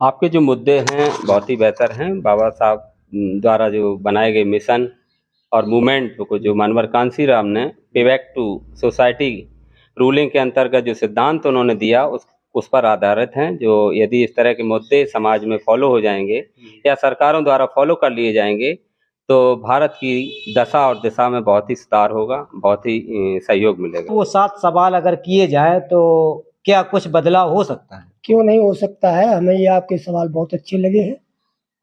आपके जो मुद्दे हैं बहुत ही बेहतर हैं। बाबा साहब द्वारा जो बनाए गए मिशन और मूवमेंट को जो मनवर कांशीराम ने पे बैक टू सोसाइटी रूलिंग के अंतर्गत जो सिद्धांत उन्होंने दिया उस पर आधारित हैं। जो यदि इस तरह के मुद्दे समाज में फॉलो हो जाएंगे या सरकारों द्वारा फॉलो कर लिए जाएंगे तो भारत की दशा और दिशा में बहुत ही सुधार होगा, बहुत ही सहयोग मिलेगा। वो 7 सवाल अगर किए जाए तो क्या कुछ बदलाव हो सकता है? क्यों नहीं हो सकता है। हमें ये आपके सवाल बहुत अच्छे लगे हैं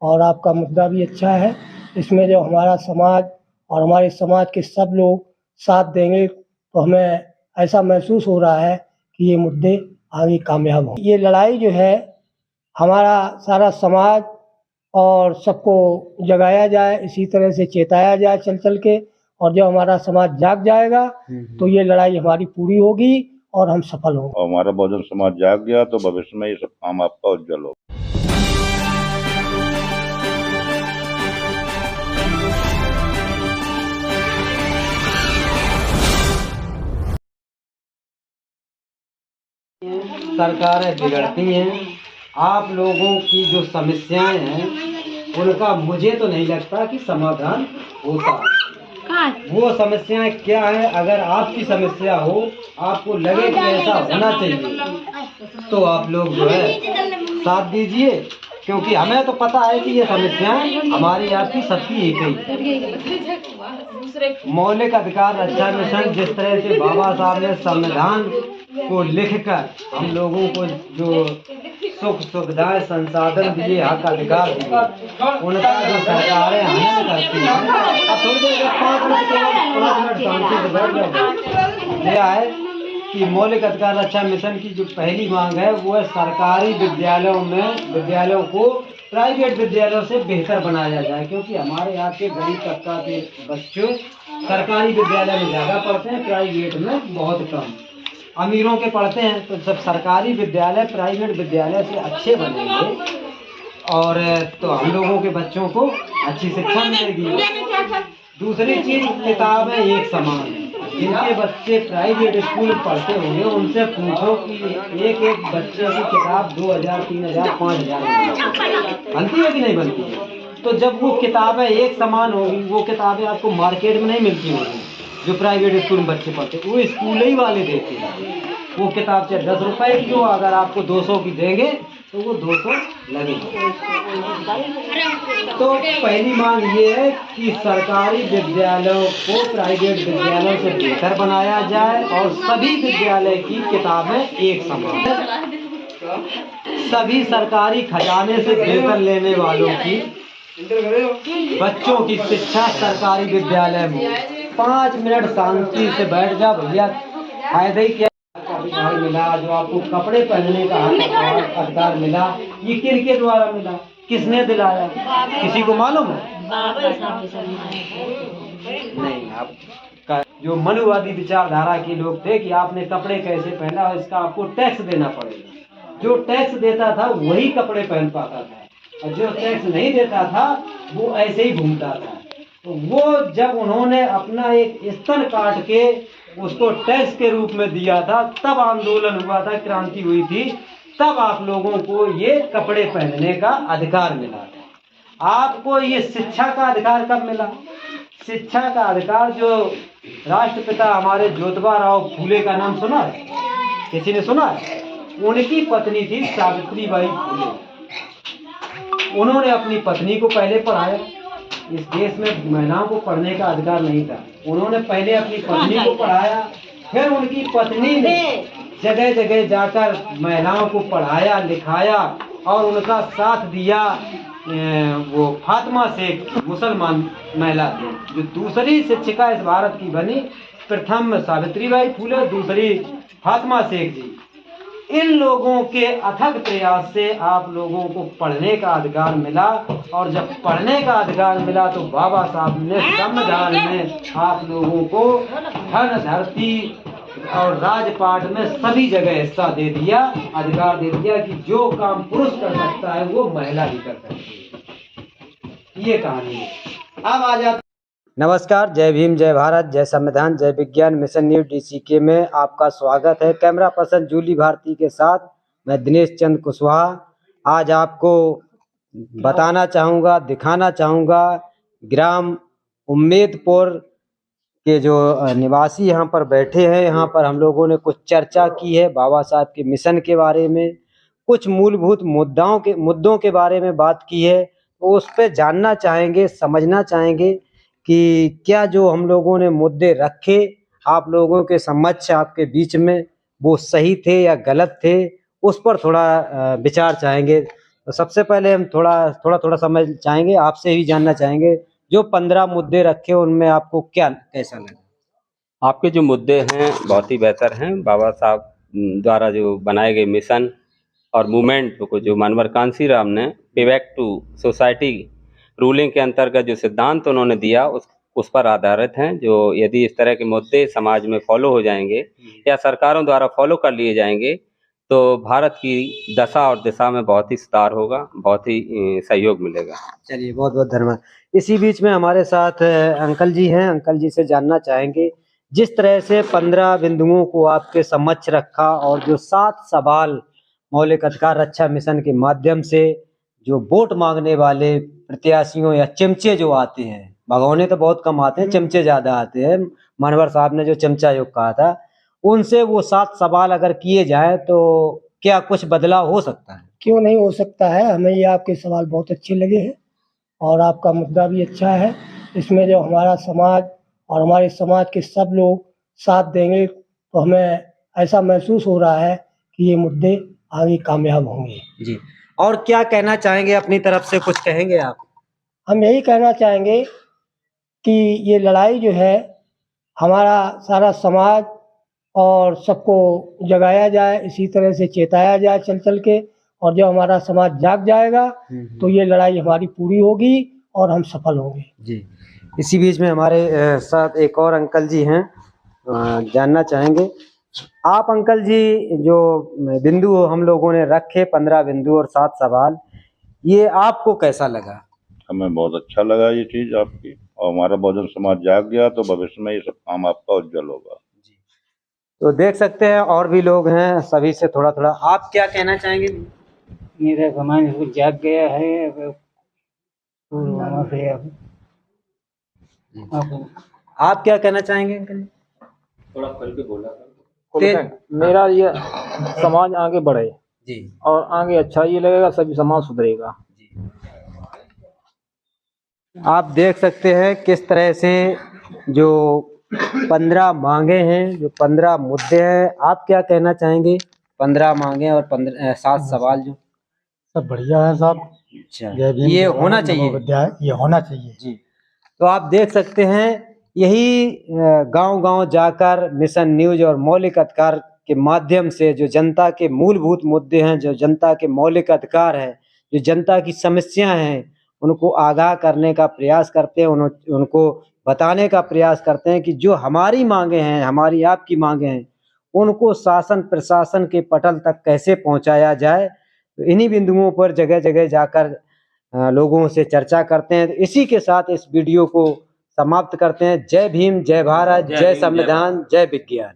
और आपका मुद्दा भी अच्छा है। इसमें जो हमारा समाज और हमारे समाज के सब लोग साथ देंगे तो हमें ऐसा महसूस हो रहा है कि ये मुद्दे आगे कामयाब हों। ये लड़ाई जो है हमारा सारा समाज और सबको जगाया जाए, इसी तरह से चेताया जाए चल के, और जब हमारा समाज जाग जाएगा तो ये लड़ाई हमारी पूरी होगी और हम सफल होंगे। और हमारा बहुजन समाज जाग गया तो भविष्य में ये सब काम आपका उज्जवल हो। सरकारें बिगड़ती हैं, आप लोगों की जो समस्याएं हैं उनका मुझे तो नहीं लगता कि समाधान होता। वो समस्याएं क्या है, अगर आपकी समस्या हो, आपको लगे कि ऐसा होना चाहिए तो आप लोग जो है साथ दीजिए, क्योंकि हमें तो पता है कि ये समस्याएं हमारी आपकी सबकी एक ही। मौलिक अधिकार रक्षा मिशन जिस तरह से बाबा साहब ने संविधान को लिखकर हम लोगों को जो सुख सुविधाएं संसाधन दिए, हक अधिकार दिए, उनका जो सरकारें हनन करती हैं। अब थोड़ी देर 5 मिनट शांति से बैठ जाओ। यह है कि मौलिक अधिकार रक्षा मिशन की जो पहली मांग है वो है सरकारी विद्यालयों को प्राइवेट विद्यालयों से बेहतर बनाया जाए, क्योंकि हमारे यहाँ के गरीब तबका के बच्चे सरकारी विद्यालय में ज़्यादा पढ़ते हैं, प्राइवेट में बहुत कम। अमीरों के पढ़ते हैं, तो जब सरकारी विद्यालय प्राइवेट विद्यालय से अच्छे बनेंगे और तो हम लोगों के बच्चों को अच्छी शिक्षा मिलेगी। दूसरी चीज, किताबें एक समान हैं। जिनके बच्चे प्राइवेट स्कूल में पढ़ते होंगे उनसे पूछो कि एक बच्चे की किताब 2000, 3000, 5000 बनती है कि नहीं बनती है। तो जब वो किताबें एक समान होगी, वो किताबें आपको मार्केट में नहीं मिलती होंगी जो प्राइवेट स्कूल में बच्चे पढ़ते, वो स्कूल ही वाले देते हैं। वो किताब चाहे 10 रुपए की हो, अगर आपको 200 की देंगे तो वो 200 लगेगी। तो पहली मांग ये है कि सरकारी विद्यालयों को प्राइवेट विद्यालयों से बेहतर बनाया जाए और सभी विद्यालय की किताबें एक समान, सभी सरकारी खजाने से वेतन लेने वालों की बच्चों की शिक्षा सरकारी विद्यालय में। 5 मिनट शांति से बैठ जा भैया। फायदा ही क्या अधिकार मिला, जो आपको कपड़े पहनने का अधिकार मिला, ये किनके द्वारा मिला, किसने दिलाया, किसी को मालूम है? नहीं। आपका जो मनुवादी विचारधारा के लोग थे कि आपने कपड़े कैसे पहना, इसका आपको टैक्स देना पड़ेगा। जो टैक्स देता था वही कपड़े पहन पाता था, और जो टैक्स नहीं देता था वो ऐसे ही घूमता था। तो वो जब उन्होंने अपना एक स्तन काट के उसको टैक्स के रूप में दिया था, तब आंदोलन हुआ था, क्रांति हुई थी, तब आप लोगों को ये कपड़े पहनने का अधिकार मिला था। आपको ये शिक्षा का अधिकार कब मिला? शिक्षा का अधिकार जो राष्ट्रपिता हमारे ज्योतिबा राव फूले का नाम सुना है? किसी ने सुना है? उनकी पत्नी थी सावित्रीबाई फूले। उन्होंने अपनी पत्नी को पहले पढ़ाया। इस देश में महिलाओं को पढ़ने का अधिकार नहीं था, उन्होंने पहले अपनी पत्नी को पढ़ाया, फिर उनकी पत्नी ने जगह जगह जाकर महिलाओं को पढ़ाया लिखाया और उनका साथ दिया। वो फातिमा शेख मुसलमान महिला थी जो दूसरी शिक्षिका इस भारत की बनी। प्रथम सावित्रीबाई फूले, दूसरी फातिमा शेख जी। इन लोगों के अथक प्रयास से आप लोगों को पढ़ने का अधिकार मिला, और जब पढ़ने का अधिकार मिला तो बाबा साहब ने संविधान में आप लोगों को धन धरती और राजपाट में सभी जगह हिस्सा दे दिया, अधिकार दे दिया कि जो काम पुरुष कर सकता है वो महिला भी कर सकती है। ये कहानी है। अब आ जाते। नमस्कार, जय भीम, जय भारत, जय संविधान, जय विज्ञान मिशन न्यूज DCK में आपका स्वागत है। कैमरा पर्सन जूली भारती के साथ मैं दिनेश चंद कुशवाहा। आज आपको बताना चाहूँगा, दिखाना चाहूँगा ग्राम उम्मेदपुर के जो निवासी यहाँ पर बैठे हैं। यहाँ पर हम लोगों ने कुछ चर्चा की है बाबा साहब के मिशन के बारे में, कुछ मूलभूत मुद्दों के बारे में बात की है। तो उस पे जानना चाहेंगे, समझना चाहेंगे कि क्या जो हम लोगों ने मुद्दे रखे आप लोगों के समक्ष, आपके बीच में, वो सही थे या गलत थे, उस पर थोड़ा विचार चाहेंगे। तो सबसे पहले हम थोड़ा समझ चाहेंगे, आपसे भी जानना चाहेंगे, जो 15 मुद्दे रखे उनमें आपको क्या कैसा लगा? आपके जो मुद्दे हैं बहुत ही बेहतर हैं। बाबा साहब द्वारा जो बनाए गए मिशन और मूवमेंट को जो मानवर कांसीराम ने पे बैक टू सोसाइटी रूलिंग के अंतर्गत जो सिद्धांत उन्होंने दिया उस पर आधारित हैं। जो यदि इस तरह के मुद्दे समाज में फॉलो हो जाएंगे या सरकारों द्वारा फॉलो कर लिए जाएंगे तो भारत की दशा और दिशा में बहुत ही सुधार होगा, बहुत ही सहयोग मिलेगा। चलिए, बहुत बहुत धन्यवाद। इसी बीच में हमारे साथ अंकल जी हैं। अंकल जी से जानना चाहेंगे, जिस तरह से 15 बिंदुओं को आपके समक्ष रखा और जो 7 सवाल मौलिक अधिकार रक्षा मिशन के माध्यम से जो वोट मांगने वाले प्रत्याशियों या चमचे जो आते हैं, भगोने तो बहुत कम आते हैं, चमचे ज्यादा आते हैं, मानवर साहब ने जो चमचा योग कहा था, उनसे वो 7 सवाल अगर किए जाए तो क्या कुछ बदलाव हो सकता है? क्यों नहीं हो सकता है। हमें ये आपके सवाल बहुत अच्छे लगे हैं और आपका मुद्दा भी अच्छा है। इसमें जो हमारा समाज और हमारे समाज के सब लोग साथ देंगे तो हमें ऐसा महसूस हो रहा है कि ये मुद्दे आगे कामयाब होंगे। जी, और क्या कहना चाहेंगे अपनी तरफ से, कुछ कहेंगे आप? हम यही कहना चाहेंगे कि ये लड़ाई जो है, हमारा सारा समाज और सबको जगाया जाए, इसी तरह से चेताया जाए चल के, और जब हमारा समाज जाग जाएगा तो ये लड़ाई हमारी पूरी होगी और हम सफल होंगे। जी, इसी बीच में हमारे साथ एक और अंकल जी हैं। जानना चाहेंगे आप अंकल जी, जो बिंदु हम लोगों ने रखे 15 बिंदु और 7 सवाल, ये आपको कैसा लगा? हमें बहुत अच्छा लगा ये चीज आपकी, और हमारा बहुजन समाज जाग गया तो भविष्य में ये सब काम आपका उज्जवल होगा। तो देख सकते हैं और भी लोग हैं, सभी से थोड़ा आप क्या कहना चाहेंगे? मेरा समाज जाग गया है तो वहाँ से आप क्या कहना चाहेंगे अंकल? थोड़ा खोल के बोला मेरा ये समाज आगे बढ़े जी, और आगे अच्छा ये लगेगा, सभी समाज सुधरेगा। आप देख सकते हैं किस तरह से जो 15 मांगे हैं, जो 15 मुद्दे हैं, आप क्या कहना चाहेंगे? 15 मांगे और 7 सवाल जो सब बढ़िया है साहब। अच्छा, ये होना चाहिए, ये होना चाहिए जी। तो आप देख सकते हैं, यही गांव-गांव जाकर मिशन न्यूज और मौलिक अधिकार के माध्यम से जो जनता के मूलभूत मुद्दे हैं, जो जनता के मौलिक अधिकार हैं, जो जनता की समस्याएं हैं, उनको आगाह करने का प्रयास करते हैं, उनको बताने का प्रयास करते हैं कि जो हमारी मांगे हैं, हमारी आपकी मांगे हैं, उनको शासन प्रशासन के पटल तक कैसे पहुंचाया जाए। तो इन्हीं बिंदुओं पर जगह जगह जाकर लोगों से चर्चा करते हैं। तो इसी के साथ इस वीडियो को समाप्त करते हैं। जय भीम, जय भारत, जय संविधान, जय विज्ञान।